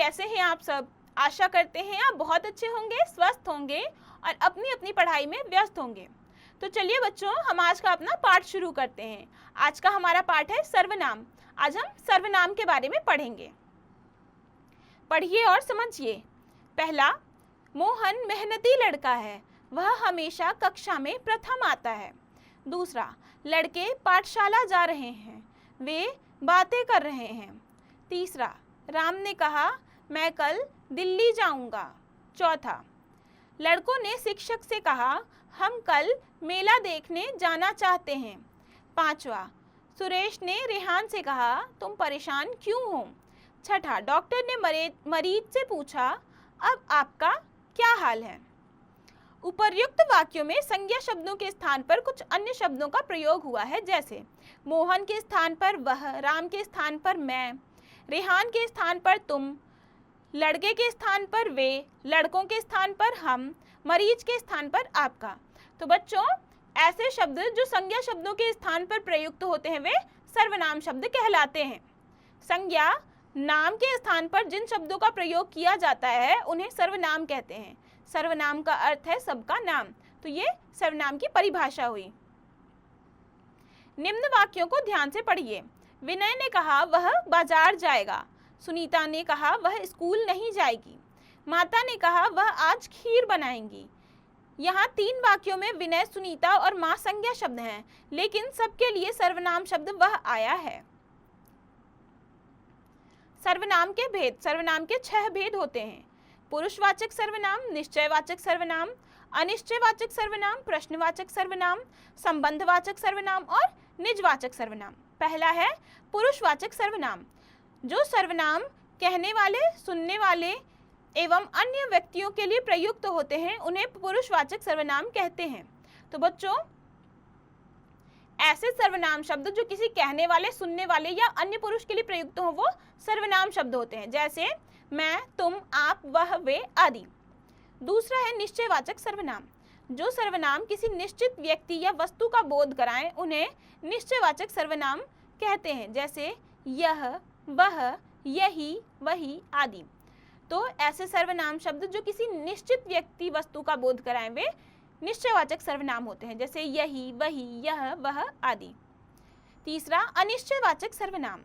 कैसे हैं आप सब? आशा करते हैं आप बहुत अच्छे होंगे, स्वस्थ होंगे और अपनी अपनी पढ़ाई में व्यस्त होंगे। तो चलिए बच्चों, हम आज का अपना पाठ शुरू करते हैं। आज का हमारा पाठ है सर्वनाम। आज हम सर्वनाम के बारे में पढ़ेंगे। पढ़िए और समझिए। पहला, मोहन मेहनती लड़का है, वह हमेशा कक्षा में प्रथम आता है। दूसरा, लड़के पाठशाला जा रहे हैं, वे बातें कर रहे हैं। तीसरा, राम ने कहा मैं कल दिल्ली जाऊंगा। चौथा, लड़कों ने शिक्षक से कहा हम कल मेला देखने जाना चाहते हैं। पांचवा, सुरेश ने रेहान से कहा तुम परेशान क्यों हो। छठा, डॉक्टर ने मरीज से पूछा अब आपका क्या हाल है। उपर्युक्त वाक्यों में संज्ञा शब्दों के स्थान पर कुछ अन्य शब्दों का प्रयोग हुआ है, जैसे मोहन के स्थान पर वह, राम के स्थान पर मैं, रेहान के स्थान पर तुम, लड़के के स्थान पर वे, लड़कों के स्थान पर हम, मरीज के स्थान पर आपका। तो बच्चों, ऐसे शब्द जो संज्ञा शब्दों के स्थान पर प्रयुक्त होते हैं वे सर्वनाम शब्द कहलाते हैं। संज्ञा नाम के स्थान पर जिन शब्दों का प्रयोग किया जाता है उन्हें सर्वनाम कहते हैं। सर्वनाम का अर्थ है सबका नाम। तो ये सर्वनाम की परिभाषा हुई। निम्न वाक्यों को ध्यान से पढ़िए। विनय ने कहा वह बाजार जाएगा। सुनीता ने कहा वह स्कूल नहीं जाएगी। माता ने कहा वह आज खीर बनाएंगी। यहाँ 3 वाक्यों में विनय, सुनीता और माँ संज्ञा शब्द हैं, लेकिन सबके लिए सर्वनाम शब्द वह आया है। सर्वनाम के भेद। सर्वनाम के 6 भेद होते हैं। पुरुषवाचक सर्वनाम, निश्चयवाचक सर्वनाम, अनिश्चयवाचक सर्वनाम, प्रश्नवाचक सर्वनाम, संबंधवाचक सर्वनाम और निजवाचक सर्वनाम। पहला है पुरुषवाचक सर्वनाम। जो सर्वनाम कहने वाले, सुनने वाले एवं अन्य व्यक्तियों के लिए प्रयुक्त होते हैं उन्हें पुरुषवाचक सर्वनाम कहते हैं। तो बच्चों, ऐसे सर्वनाम शब्द जो किसी कहने वाले, सुनने वाले या अन्य पुरुष के लिए प्रयुक्त हो वो सर्वनाम शब्द होते हैं, जैसे मैं, तुम, आप, वह, वे आदि। दूसरा है निश्चयवाचक सर्वनाम। जो सर्वनाम किसी निश्चित व्यक्ति या वस्तु का बोध कराएं उन्हें निश्चयवाचक सर्वनाम कहते हैं, जैसे यह, वह, यही, वही आदि। तो ऐसे सर्वनाम शब्द जो किसी निश्चित व्यक्ति, वस्तु का बोध कराएं वे निश्चयवाचक सर्वनाम होते हैं, जैसे यही, वही, यह, वह आदि। तीसरा, अनिश्चयवाचक सर्वनाम।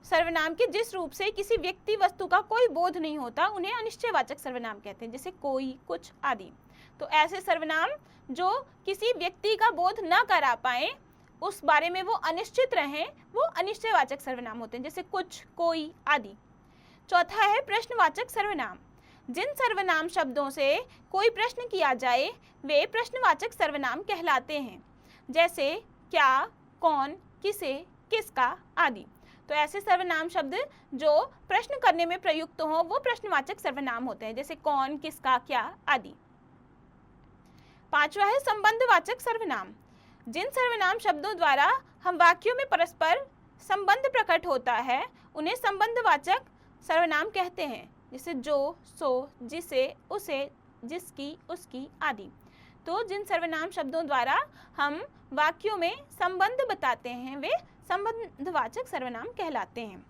सर्वनाम के जिस रूप से किसी व्यक्ति, वस्तु का कोई बोध नहीं होता उन्हें अनिश्चयवाचक सर्वनाम कहते हैं, जैसे कोई, कुछ आदि। तो ऐसे सर्वनाम जो किसी व्यक्ति का बोध न करा पाए, उस बारे में वो अनिश्चित रहें, वो अनिश्चयवाचक सर्वनाम होते हैं, जैसे कुछ, कोई आदि। चौथा है प्रश्नवाचक सर्वनाम। जिन सर्वनाम शब्दों से कोई प्रश्न किया जाए वे प्रश्नवाचक सर्वनाम कहलाते हैं, जैसे क्या, कौन, किसे, किसका आदि। तो ऐसे सर्वनाम शब्द जो प्रश्न करने में प्रयुक्त हो वो प्रश्नवाचक सर्वनाम होते हैं, जैसे कौन, किसका, क्या आदि। पांचवा है संबंधवाचक सर्वनाम। जिन सर्वनाम शब्दों द्वारा हम वाक्यों में परस्पर संबंध प्रकट होता है उन्हें संबंधवाचक सर्वनाम कहते हैं, जैसे जो, सो, जिसे, उसे, जिसकी, उसकी आदि। तो जिन सर्वनाम शब्दों द्वारा हम वाक्यों में संबंध बताते हैं वे संबंधवाचक सर्वनाम कहलाते हैं।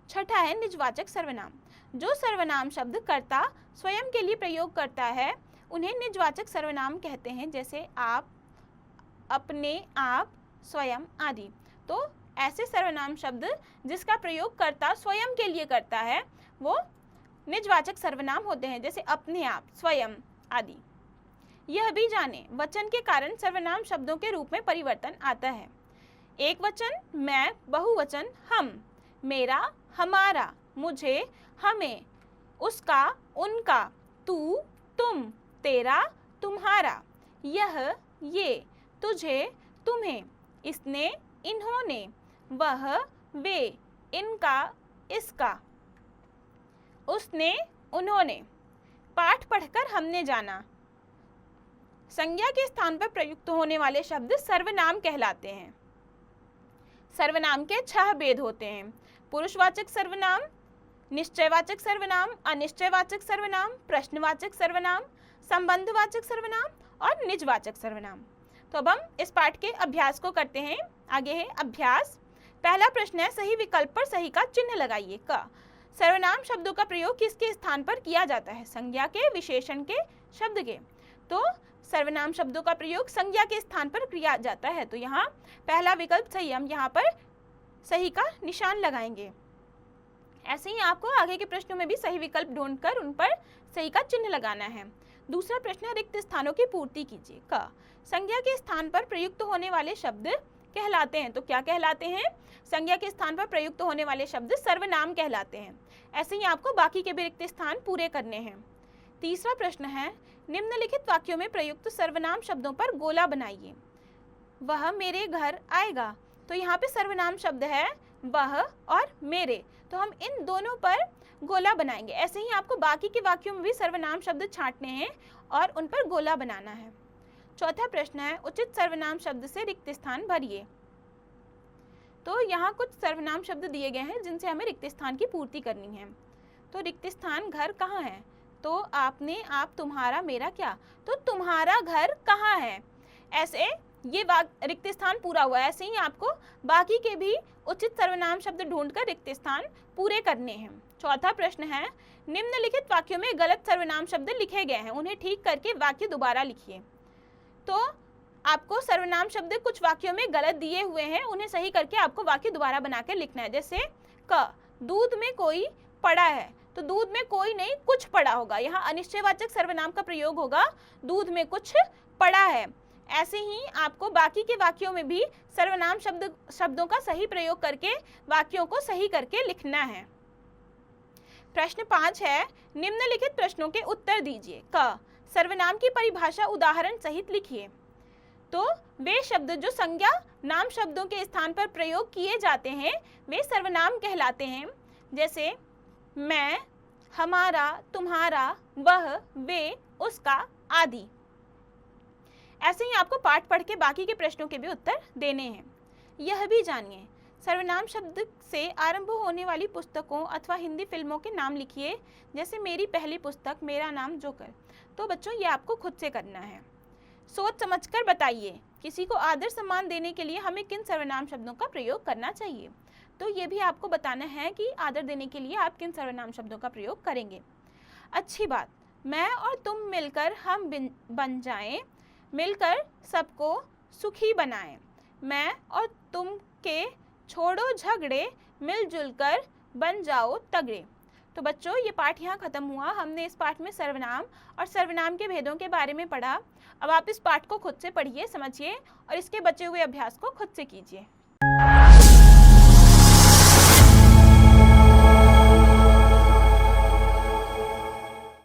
छठा है निजवाचक सर्वनाम। जो सर्वनाम शब्द कर्ता स्वयं के लिए प्रयोग करता है उन्हें निजवाचक सर्वनाम कहते हैं, जैसे आप, अपने, आप, स्वयं आदि। तो ऐसे सर्वनाम शब्द जिसका प्रयोग कर्ता स्वयं के लिए करता है वो निजवाचक सर्वनाम होते हैं, जैसे अपने आप, स्वयं आदि। यह भी जाने, वचन के कारण सर्वनाम शब्दों के रूप में परिवर्तन आता है। एक वचन मैं, बहुवचन हम, मेरा, हमारा, मुझे, हमें, उसका, उनका, तू, तुम, तेरा, तुम्हारा, यह, ये, तुझे, तुम्हें, इसने, इन्होंने, वह, वे, इनका, इसका, उसने, उन्होंने। पाठ पढ़कर हमने जाना। संज्ञा के स्थान पर प्रयुक्त होने वाले शब्द सर्वनाम कहलाते हैं। सर्वनाम के 6 भेद होते हैं। पुरुषवाचक सर्वनाम, निश्चयवाचक सर्वनाम, अनिश्चयवाचक सर्वनाम, प्रश्नवाचक सर्वनाम, संबंधवाचक सर्वनाम और निजवाचक सर्वनाम। तो अब हम इस पाठ के अभ्यास को करते हैं। आगे है अभ्यास। पहला प्रश्न है, सही विकल्प पर सही का चिन्ह लगाइए। क, सर्वनाम शब्दों का प्रयोग किसके स्थान पर किया जाता है? संज्ञा के, विशेषण के, शब्द के। तो सर्वनाम शब्दों का प्रयोग संज्ञा के स्थान पर किया जाता है। तो यहाँ पहला विकल्प सही, हम यहाँ पर सही का निशान लगाएंगे। ऐसे ही आपको आगे के प्रश्नों में भी सही विकल्प ढूंढकर उन पर सही का चिन्ह लगाना है। दूसरा प्रश्न है, रिक्त स्थानों की पूर्ति कीजिए। क, संज्ञा के स्थान पर प्रयुक्त होने वाले शब्द कहलाते हैं। तो क्या कहलाते हैं? संज्ञा के स्थान पर प्रयुक्त होने वाले शब्द सर्वनाम कहलाते हैं। ऐसे ही आपको बाकी के भी रिक्त स्थान पूरे करने हैं। तीसरा प्रश्न है, निम्नलिखित वाक्यों में प्रयुक्त सर्वनाम शब्दों पर गोला बनाइए। वह मेरे घर आएगा। तो यहाँ पे सर्वनाम शब्द है वह और मेरे, तो हम इन दोनों पर गोला बनाएंगे। ऐसे ही आपको बाकी के वाक्यों में भी सर्वनाम शब्द छांटने हैं और उन पर गोला बनाना है। चौथा प्रश्न है, उचित सर्वनाम शब्द से रिक्त स्थान भरिए। तो यहाँ कुछ सर्वनाम शब्द दिए गए हैं जिनसे हमें रिक्त स्थान की पूर्ति करनी है। तो रिक्त स्थान घर कहाँ है? तो आपने, आप, तुम्हारा, मेरा, क्या। तो तुम्हारा घर कहाँ है, ऐसे ये रिक्त स्थान पूरा हुआ। ऐसे ही आपको बाकी के भी उचित सर्वनाम शब्द ढूंढकर रिक्त स्थान पूरे करने हैं। चौथा प्रश्न है, निम्नलिखित वाक्यों में गलत सर्वनाम शब्द लिखे गए हैं, उन्हें ठीक करके वाक्य दोबारा लिखिए। तो आपको सर्वनाम शब्द कुछ वाक्यों में गलत दिए हुए हैं, उन्हें सही करके आपको वाक्य दोबारा बना के लिखना है। जैसे क, दूध में कोई पड़ा है। तो दूध में कोई नहीं, कुछ पड़ा होगा। यहाँ अनिश्चयवाचक सर्वनाम का प्रयोग होगा, दूध में कुछ पड़ा है। ऐसे ही आपको बाकी के वाक्यों में भी सर्वनाम शब्दों का सही प्रयोग करके वाक्यों को सही करके लिखना है। प्रश्न 5 है, निम्नलिखित प्रश्नों के उत्तर दीजिए। क, सर्वनाम की परिभाषा उदाहरण सहित लिखिए। तो वे शब्द जो संज्ञा नाम शब्दों के स्थान पर प्रयोग किए जाते हैं वे सर्वनाम कहलाते हैं। जैसे मैं, हमारा, तुम्हारा, वह, वे, उसका आदि। ऐसे ही आपको पाठ पढ़ के बाकी के प्रश्नों के भी उत्तर देने हैं। यह भी जानिए, सर्वनाम शब्द से आरंभ होने वाली पुस्तकों अथवा हिंदी फिल्मों के नाम लिखिए। जैसे मेरी पहली पुस्तक, मेरा नाम जोकर। तो बच्चों ये आपको खुद से करना है। सोच समझकर बताइए, किसी को आदर सम्मान देने के लिए हमें किन सर्वनाम शब्दों का प्रयोग करना चाहिए। तो ये भी आपको बताना है कि आदर देने के लिए आप किन सर्वनाम शब्दों का प्रयोग करेंगे। अच्छी बात, मैं और तुम मिलकर हम बन जाएं, मिलकर सबको सुखी बनाएं। मैं और तुम के छोड़ो झगड़े, मिलजुल कर बन जाओ तगड़े। तो बच्चों ये पाठ यहाँ खत्म हुआ। हमने इस पाठ में सर्वनाम और सर्वनाम के भेदों के बारे में पढ़ा। अब आप इस पाठ को खुद से पढ़िए, समझिए और इसके बचे हुए अभ्यास को खुद से कीजिए।